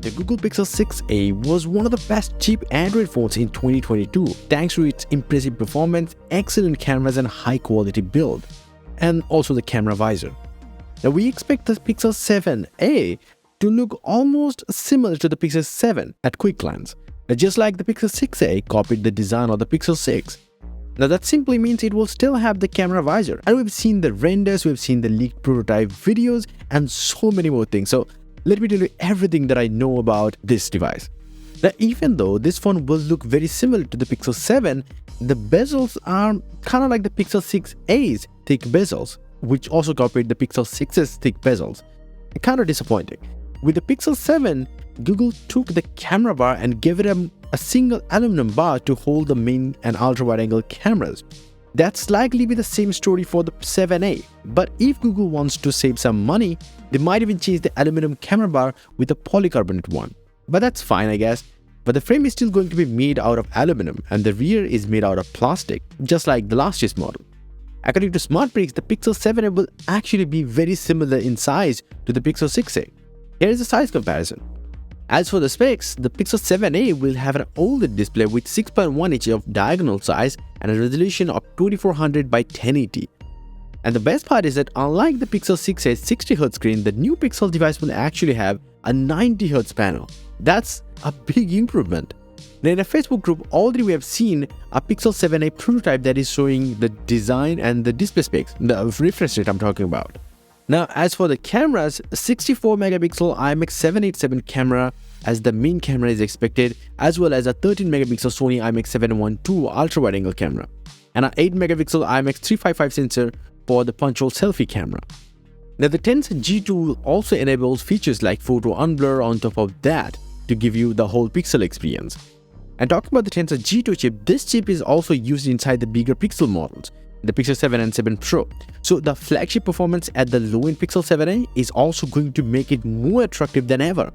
The Google Pixel 6a was one of the best cheap Android phones in 2022 thanks to its impressive performance, excellent cameras and high quality build, and also the camera visor. Now we expect the Pixel 7a to look almost similar to the Pixel 7 at quick glance, just like the Pixel 6a copied the design of the Pixel 6. Now that simply means it will still have the camera visor, and we've seen the renders, we've seen the leaked prototype videos and so many more things. So let me tell you everything that I know about this device. Now even though this phone will look very similar to the Pixel 7, the bezels are kind of like the Pixel 6a's thick bezels, which also copied the Pixel 6's thick bezels. Kind of disappointing. With the Pixel 7, Google took the camera bar and gave it a single aluminum bar to hold the main and ultra-wide-angle cameras. That's likely be the same story for the 7a, but if Google wants to save some money, they might even change the aluminum camera bar with a polycarbonate one. But that's fine, I guess. But the frame is still going to be made out of aluminum and the rear is made out of plastic, just like the last year's model. According to SmartBricks, the Pixel 7a will actually be very similar in size to the Pixel 6a. Here is a size comparison. As for the specs, the Pixel 7a will have an OLED display with 6.1 inches of diagonal size and a resolution of 2400 by 1080. And the best part is that unlike the Pixel 6a's 60Hz screen, the new Pixel device will actually have a 90Hz panel. That's a big improvement. Now in a Facebook group, already we have seen a Pixel 7a prototype that is showing the design and the display specs, the refresh rate I'm talking about. Now as for the cameras, 64 megapixel IMX787 camera as the main camera is expected, as well as a 13 megapixel Sony IMX712 ultra-wide-angle camera and an 8 megapixel IMX355 sensor for the punch hole selfie camera. Now the Tensor G2 will also enable features like photo unblur on top of that to give you the whole pixel experience. And talking about the Tensor G2 chip, this chip is also used inside the bigger Pixel models, the Pixel 7 and 7 Pro. So the flagship performance at the low-end Pixel 7a is also going to make it more attractive than ever.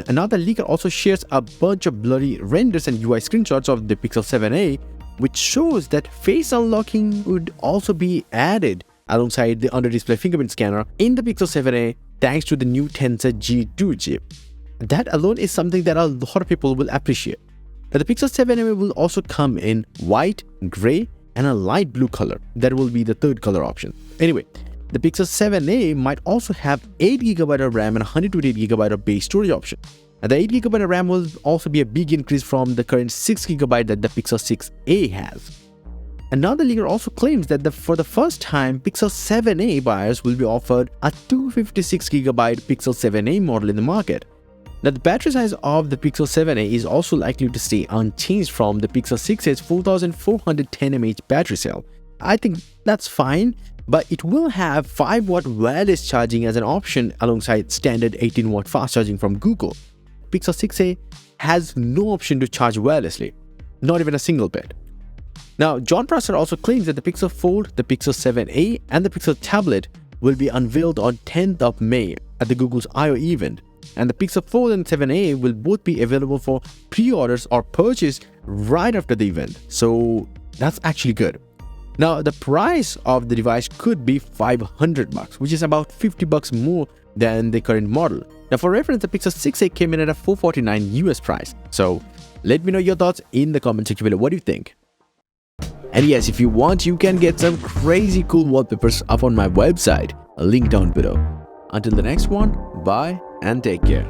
Another leaker also shares a bunch of blurry renders and UI screenshots of the Pixel 7a, which shows that face unlocking would also be added alongside the under-display fingerprint scanner in the Pixel 7a thanks to the new Tensor G2 chip. That alone is something that a lot of people will appreciate. Now, the Pixel 7a will also come in white, gray, and a light blue color. That will be the third color option. Anyway, the Pixel 7a might also have 8GB of RAM and 128GB of base storage option. And the 8GB of RAM will also be a big increase from the current 6GB that the Pixel 6a has. Another leaker also claims that for the first time, Pixel 7a buyers will be offered a 256GB Pixel 7a model in the market. Now, the battery size of the Pixel 7a is also likely to stay unchanged from the Pixel 6a's 4410 mAh battery cell. I think that's fine, but it will have 5W wireless charging as an option alongside standard 18W fast charging from Google. Pixel 6a has no option to charge wirelessly, not even a single bit. Now, Jon Prosser also claims that the Pixel Fold, the Pixel 7a, and the Pixel Tablet will be unveiled on 10th of May at the Google's I/O event. And the Pixel Fold and 7a will both be available for pre-orders or purchase right after the event. So that's actually good. Now, the price of the device could be $500, which is about $50 more than the current model. Now, for reference, the Pixel 6a came in at a $449 US price. So let me know your thoughts in the comment section below. What do you think? And yes, if you want, you can get some crazy cool wallpapers up on my website. A link down below. Until the next one, bye and take care.